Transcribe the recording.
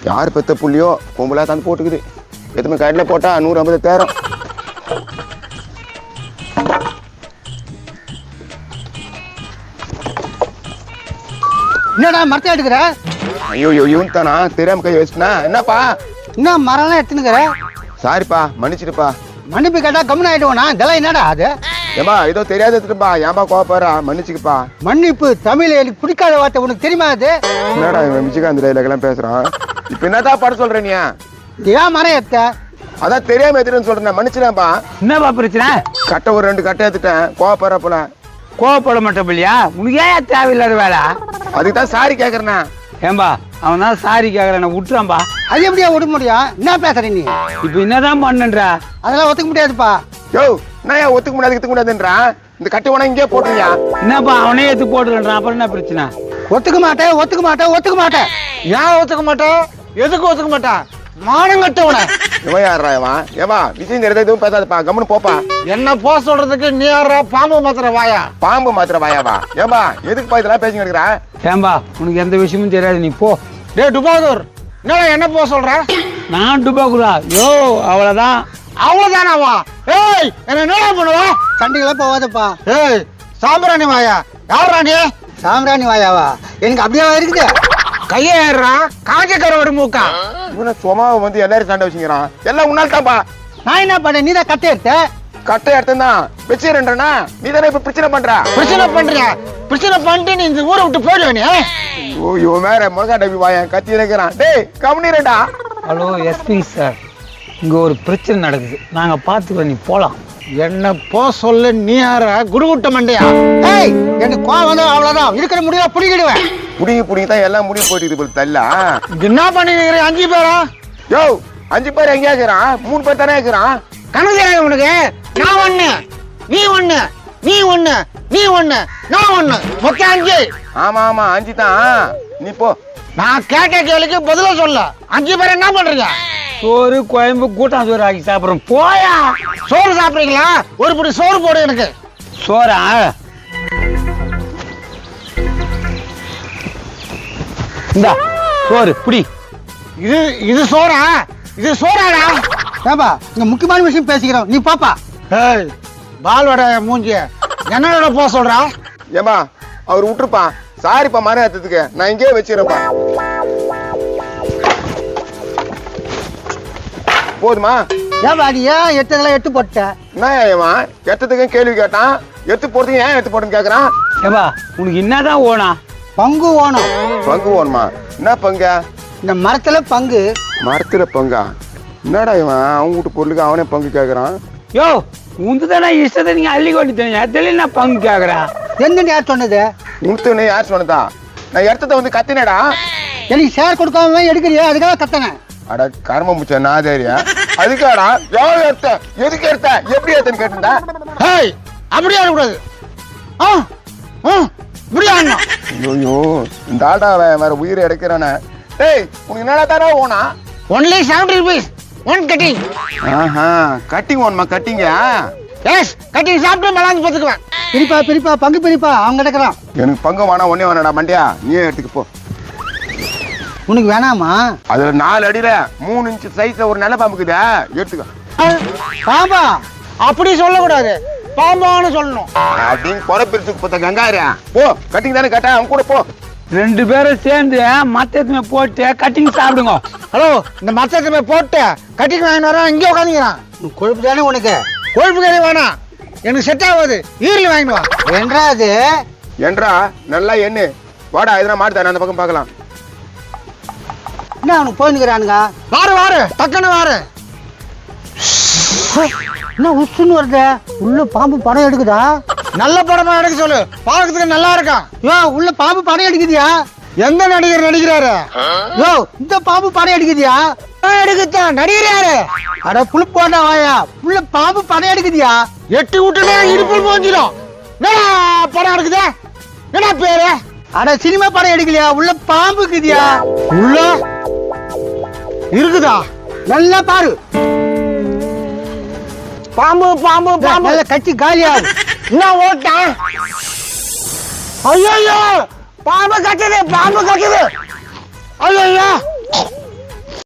யார் பெத்த புள்ளியோ பொம்பளா தான் போட்டுக்குது. எதுவுமே கடையில் போட்டா 150 தேரும். என்னடா மரத்தை எடுக்கிற? ஐயோ இவன் தானா தெரியாம கை வச்சுனா என்னப்பா? என்ன மரம்லாம் எடுத்துனுக்கிற? சாரிப்பா மன்னிச்சிடுப்பா. மன்னிப்பு கேட்டா கம்முன்னு ஆயிடுவோனா? இதெல்லாம் என்னடா அது? ஏமா ஏதோ தெரியாத எடுத்துப்பா. ஏன்பா கோவப்படுறா? மன்னிச்சுக்கப்பா. மன்னிப்பு தமிழ் எனக்கு பிடிக்காத வார்த்தை. உனக்கு தெரியுமா அது? என்னடா இவன் விஜயகாந்த் டைலாக் எல்லாம் பேசுறான். இப்ப என்னதான் பட சொல்ற நீ? ஏன் மரம் எடுத்த? அதான் தெரியாம எடுத்துன்னு சொல்றேன். மன்னிச்சிடப்பா. என்னப்பா பிரச்சனை? கட்டை ஒரு 2 கட்டை எடுத்துட்டேன். கோவப்படுற போல. கோவப்பட மாட்டோம் இல்லையா? உனக்கு ஏன் தேவையில்லாத வேலை? அதுக்குதான் சாரி கேக்குறேண்ணா. ஏன்பா அவன் தான் சாரி கேட்கறான், விட்டுறான்பா. அது எப்படியா விட முடியும்? என்ன பேசுற நீ? இப்ப என்னதான் பண்ணுன்ற? அதெல்லாம் ஒத்துக்க முடியாதுப்பா. யோ நான் ஏன் ஒத்துக்க முடியாதுன்றான்? இந்த கட்டை வேணா இங்கே போட்டுறியா? என்னப்பா அவனே எடுத்து போட்டுறான், அப்புறம் என்ன பிரச்சனை? ஒத்துக்க மாட்டேன். ஏன் ஒத்துக்க மாட்டேன்? எதுக்கு ஒத்துக்க மாட்டேன்? மானம் கட்டவன இவன் யாரா இவன்? ஏமா விஜயங்கிறத எதுவும் பேசாதப்பா. கம்முன்னு போப்பா. என்ன போ சொல்றதுக்கு நீ யாரா? பாம்பு மாத்திர வாயா? பாம்பு மாத்திர வாயாவா? ஏமா எதுக்குப்பா இதெல்லாம் பேசிக்கிட்டு இருக்கிற? ஏன்பா உனக்கு எந்த விஷயமும் தெரியாது, நீ போ. டேய் டுபாகூர், என்ன போ சொல்ற? நான் டுபாக்குறா? யோ அவ்வளவுதான். அவ்வளவுதானாவா? ஏய் என்ன பண்ணுவா? சண்டைகளாம் போவாதப்பா. ஏய் சாம்பிராணி வாயா? யாரா நீ? சாம்பிராணி வாயாவா? எனக்கு அப்படியே இருக்குது. கையை ஏறுறா காஞ்ச கரோடு மூக்கா. இவனை சும்மாவை வந்து எல்லாரும் சண்டை வச்சுக்கிறான். எல்லாம் உன்னால தான்ப்பா. நான் என்ன பண்ணேன்? நீ தான் கட்டை எடுத்த. கட்டை எடுத்தான் வச்சுறேன்றா. நீ தானே இப்ப பிரச்சனை பண்ற. பிரச்சனை பண்றியா? பிரச்சனை பண்ணிட்டு நீ இந்த ஊரை விட்டு போயிடுவ நீ. ஓ இவன் வேற முருகா டப்பி வாயன் கத்தி இருக்கிறான். டேய் கம்முனிரடா. ஹலோ எஸ்பி சார், இங்க ஒரு பிரச்சனை நடக்குது, நாங்க பாத்துக்கிறோம், நீ போலாம். என்ன போ சொல்லு. நீ யாரா? குடுகுட்ட மண்டையா? ஏய் எனக்கு கோவம் வந்து அவ்வளவுதான். இருக்கிற முடியல புடிக்கிடுவேன். புடிங்கி தான் எல்லாம் முடிய போயிட்டு போல தள்ளா. என்ன பண்ணிக்கிறேன்? 5 பேரா? யோ 5 பேர் எங்கேயா இருக்கிறான்? 3 பேர் தானே இருக்கிறான். கணக்கு உனக்கு. நான் 1, நீ 1, நீ 1, நீ 1, நான் 1, மொத்தம் 5. ஆமா 5 தான். நீ போ. நான் கேட்ட கேளுக்கு பதில சொல்ல. 5 பேர் என்ன பண்றீங்க? சோறு குழம்பு கூட்டம் சோறு ஆக்கி சாப்பிடுறோம். போயா. சோறு சாப்பிடுறீங்களா? ஒரு படி சோறு போடு எனக்கு. சோறா? இந்தா சோறு புடி. இது சோறா? இது சோறாடா? ஏப்பா இங்க முக்கியமான விஷயம் பேசிக்கிறோம். நீ பாப்பா. ஏய் பால் வட மூஞ்சிய என்னோட போ சொல்றா? ஏமா அவர் விட்டுருப்பான். சாரிப்பா மரம் ஏத்ததுக்கு. நான் இங்கேயே வச்சிருப்பா. போதுமா? ஏப்பா நீ ஏன் எட்டுங்களா எட்டு போட்ட? என்ன ஏமா எத்ததுக்கு கேள்வி கேட்டான். எத்து போறதுக்கு ஏன் எத்து போட்டுன்னு கேக்குறான். ஏப்பா உனக்கு என்னதான் ஓனா? பங்கு ஓணும். பங்கு ஓணுமா? என்ன பங்கா? இந்த மரத்துல பங்கு. மரத்துல பங்கா? என்னடா இவன் அவங்க வீட்டு பொருளுக்கு அவனே பங்கு கேக்குறான். யோ உந்துதானே இஷ்டத்தை நீங்க அள்ளி கொண்டு தெரியல பங்கு கேக்குறா. எந்த யார் சொன்னது? உனக்கு யார் சொன்னதா? நான் இடத்த வந்து கத்தினடா. எனக்கு ஷேர் கொடுக்காம எடுக்கிறியா? அதுக்காக கத்தனேன். அட கர்ம முச்ச நாதேரியா. அதுக்காடா எவ்வளவு எடுத்த, எதுக்கு எடுத்த, எப்படி எடுத்தன்னு கேட்டுடா. ஏய் அப்படியே ஆடக்கூடாது. இப்படியா ஆடணும். ஐயோ இந்த ஆட்டா வேற உயிரை எடுக்கிறானே. டேய் உனக்கு என்னடா தானே ஓனா? Only 70 rupees 1 cutting. ஆஹா கட்டிங் ஓணுமா? கட்டிங்க எஸ் கட்டிங் சாப்பிட்டு மலாந்து பார்த்துக்குவேன். பிரிப்பா பங்கு பிரிப்பா. அவங்க கிடக்குறான். எனக்கு பங்கு வேணா ஒன்னே வேணாடா மண்டியா. நீயே எடுத்துக்கு போ. உனக்கு வேணாமா? அதுல 4 அடியில 3 இன்ச் சைஸ்ல ஒரு நல்ல பாம்புக்குதா எடுத்துக்க. பாம்பா? அப்படி சொல்லக்கூடாது, பாம்பான்னு சொல்லணும். அப்படின்னு பொறப்பிரிச்சுக்கு போத்த கங்காரியா. போ கட்டிங் தானே கேட்டா அவன் கூட போ. 2 பேரும் சேர்ந்து மத்தமே போட்டு கட்டிங் சாப்பிடுங்க. ஹலோ இந்த மச்சத்தை போட்டு கட்டிங் வாங்கிட்டு வரேன். இங்கே உட்காந்துக்கிறான். கொழுப்பு தானே உனக்கு? கொழுப்பு கறி வேணாம், எனக்கு செட் ஆகாது. ஈரல் வாங்கிட்டு வா. என்றா அது? என்றா நல்லா எண்ணு. வாடா எதனா மாட்டுதானே அந்த பக்கம் பார்க்கலாம். என்ன அவனுக்கு போயின்னுக்கிறானுங்க? வாரு டக்குன்னு வாரு. என்ன உசுன்னு வருது? உள்ள பாம்பு படம் எடுக்குதா? நல்ல படமா எடுக்க சொல்லு, பார்க்கறதுக்கு நல்லா இருக்கான். யோ உள்ள பாம்பு படம் எடுக்குதியா? எந்த நடிகர் நடிக்கிறாரு? யோ இந்த பாம்பு படம் எடுக்குதியா? எடுக்கத்தான் நடிகர் யாரு? அட புல் போட்டா வாயா. உள்ள பாம்பு படம் எடுக்குதியா? 8 விட்டுனா இடுப்புள் போஞ்சிடும். என்ன படம் எடுக்குதா? என்ன பேரு? அட சினிமா படம் எடுக்கலையா? உள்ள பாம்பு இருக்குதியா? உள்ள இருக்குதா? நல்லா பாரு. பாம்பு பாம்பு பாம்பு. நல்ல கட்சி காலியாகும். என்ன ஓட்டான்? ஐயோ பாம்பு கட்டுது, பாம்பு கட்டுது. ஐயோ